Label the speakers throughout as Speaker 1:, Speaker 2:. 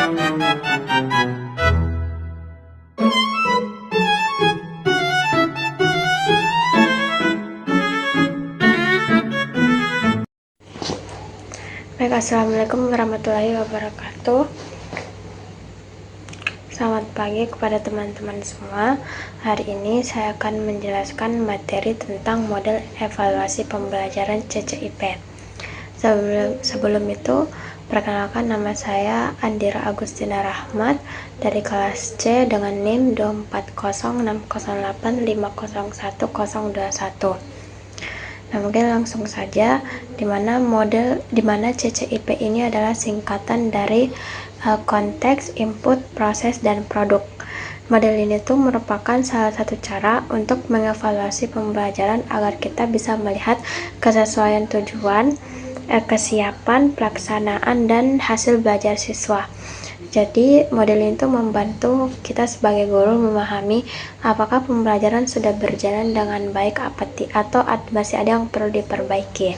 Speaker 1: Baik, assalamualaikum warahmatullahi wabarakatuh. Selamat pagi kepada teman-teman semua. Hari ini saya akan menjelaskan materi tentang model evaluasi pembelajaran CCIP. Sebelum itu, perkenalkan, nama saya Andira Agustina Rahmat dari kelas C dengan NIM 24060850121. Nah, mungkin langsung saja, di mana CCIP ini adalah singkatan dari konteks, input, proses, dan produk. Model ini tuh merupakan salah satu cara untuk mengevaluasi pembelajaran agar kita bisa melihat kesesuaian tujuan, kesiapan, pelaksanaan, dan hasil belajar siswa. Jadi model itu membantu kita sebagai guru memahami apakah pembelajaran sudah berjalan dengan baik atau masih ada yang perlu diperbaiki.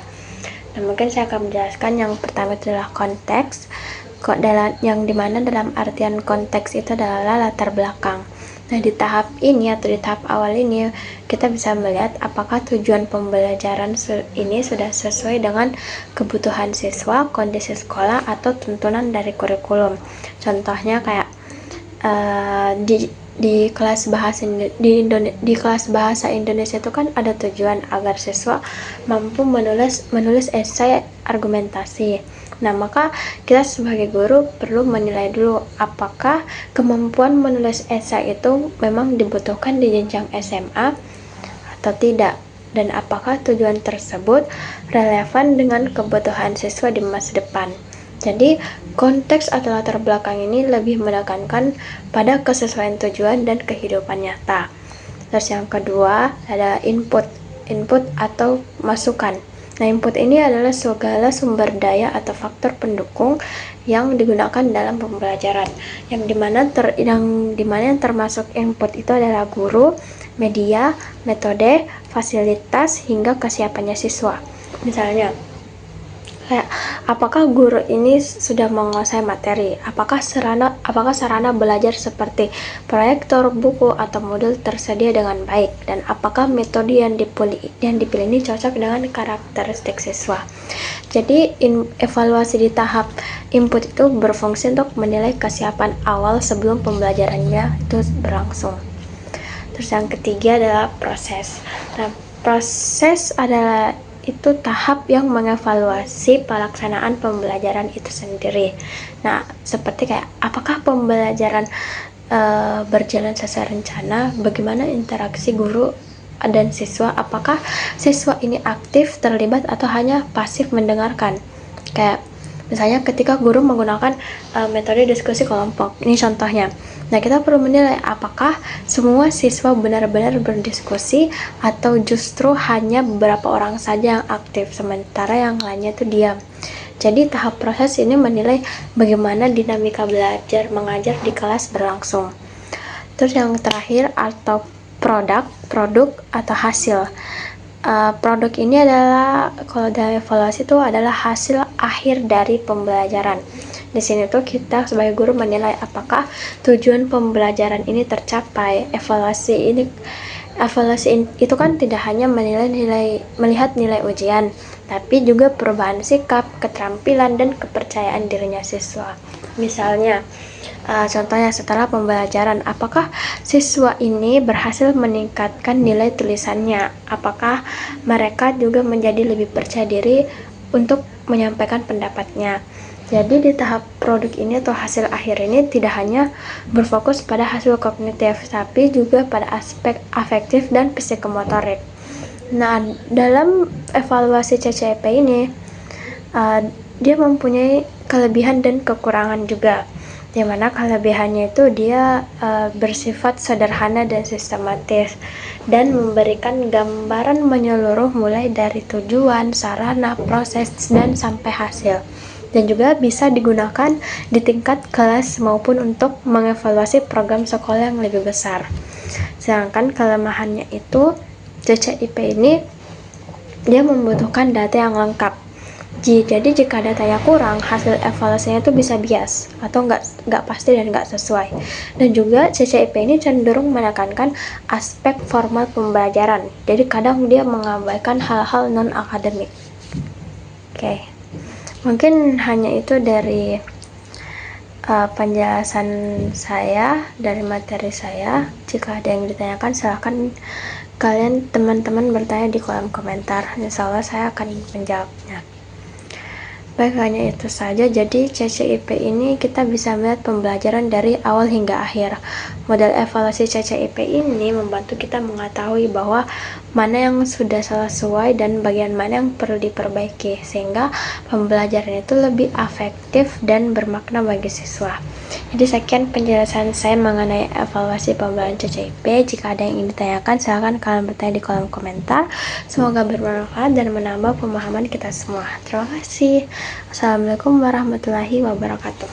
Speaker 1: Nah, mungkin saya akan menjelaskan yang pertama itu adalah konteks, yang dimana dalam artian konteks itu adalah latar belakang. Nah, di tahap ini atau di tahap awal ini kita bisa melihat apakah tujuan pembelajaran ini sudah sesuai dengan kebutuhan siswa, kondisi sekolah, atau tuntunan dari kurikulum. Contohnya kayak di kelas bahasa Indonesia itu kan ada tujuan agar siswa mampu menulis esai argumentasi. Nah, maka kita sebagai guru perlu menilai dulu apakah kemampuan menulis esai itu memang dibutuhkan di jenjang SMA atau tidak, dan apakah tujuan tersebut relevan dengan kebutuhan siswa di masa depan. Jadi, konteks atau latar belakang ini lebih menekankan pada kesesuaian tujuan dan kehidupan nyata. Terus yang kedua adalah input atau masukan. Nah, input ini adalah segala sumber daya atau faktor pendukung yang digunakan dalam pembelajaran, yang dimana yang termasuk input itu adalah guru, media, metode, fasilitas, hingga kesiapannya siswa. Misalnya, apakah guru ini sudah menguasai materi? Apakah sarana belajar seperti proyektor, buku, atau modul tersedia dengan baik? Dan apakah metode yang dipilih ini cocok dengan karakteristik siswa? Jadi, evaluasi di tahap input itu berfungsi untuk menilai kesiapan awal sebelum pembelajarannya itu berlangsung. Terus yang ketiga adalah proses. Nah, proses adalah itu tahap yang mengevaluasi pelaksanaan pembelajaran itu sendiri. Nah, seperti kayak apakah pembelajaran berjalan sesuai rencana, bagaimana interaksi guru dan siswa, apakah siswa ini aktif, terlibat, atau hanya pasif mendengarkan. Kayak misalnya ketika guru menggunakan metode diskusi kelompok, ini contohnya. Nah, kita perlu menilai apakah semua siswa benar-benar berdiskusi atau justru hanya beberapa orang saja yang aktif, sementara yang lainnya itu diam. Jadi, tahap proses ini menilai bagaimana dinamika belajar mengajar di kelas berlangsung. Terus yang terakhir atau produk atau hasil. Produk ini adalah, kalau dalam evaluasi itu adalah hasil akhir dari pembelajaran. Di sini tuh kita sebagai guru menilai apakah tujuan pembelajaran ini tercapai. Evaluasi itu kan tidak hanya melihat nilai ujian, tapi juga perubahan sikap, keterampilan, dan kepercayaan dirinya siswa. Misalnya, contohnya setelah pembelajaran, apakah siswa ini berhasil meningkatkan nilai tulisannya? Apakah mereka juga menjadi lebih percaya diri untuk menyampaikan pendapatnya? Jadi di tahap produk ini atau hasil akhir ini tidak hanya berfokus pada hasil kognitif, tapi juga pada aspek afektif dan psikomotorik. Nah, dalam evaluasi CCIP ini, dia mempunyai kelebihan dan kekurangan juga. Di mana kelebihannya itu dia bersifat sederhana dan sistematis dan memberikan gambaran menyeluruh mulai dari tujuan, sarana, proses, dan sampai hasil. Dan juga bisa digunakan di tingkat kelas maupun untuk mengevaluasi program sekolah yang lebih besar. Sedangkan kelemahannya itu, CCIP ini dia membutuhkan data yang lengkap. Jadi jika datanya kurang, hasil evaluasinya itu bisa bias atau nggak pasti dan nggak sesuai. Dan juga CCIP ini cenderung menekankan aspek formal pembelajaran. Jadi kadang dia mengabaikan hal-hal non akademik. Oke, mungkin hanya itu dari penjelasan saya dari materi saya. Jika ada yang ditanyakan, silahkan kalian teman-teman bertanya di kolom komentar. Insya Allah saya akan menjawabnya. Baik, hanya itu saja. Jadi CCIP ini kita bisa melihat pembelajaran dari awal hingga akhir. Model evaluasi CCIP ini membantu kita mengetahui bahwa mana yang sudah sesuai dan bagian mana yang perlu diperbaiki, sehingga pembelajaran itu lebih efektif dan bermakna bagi siswa. Jadi sekian penjelasan saya mengenai evaluasi pembelajaran CCIP. Jika ada yang ingin ditanyakan, silakan kalian bertanya di kolom komentar. Semoga bermanfaat dan menambah pemahaman kita semua. Terima kasih. Assalamualaikum warahmatullahi wabarakatuh.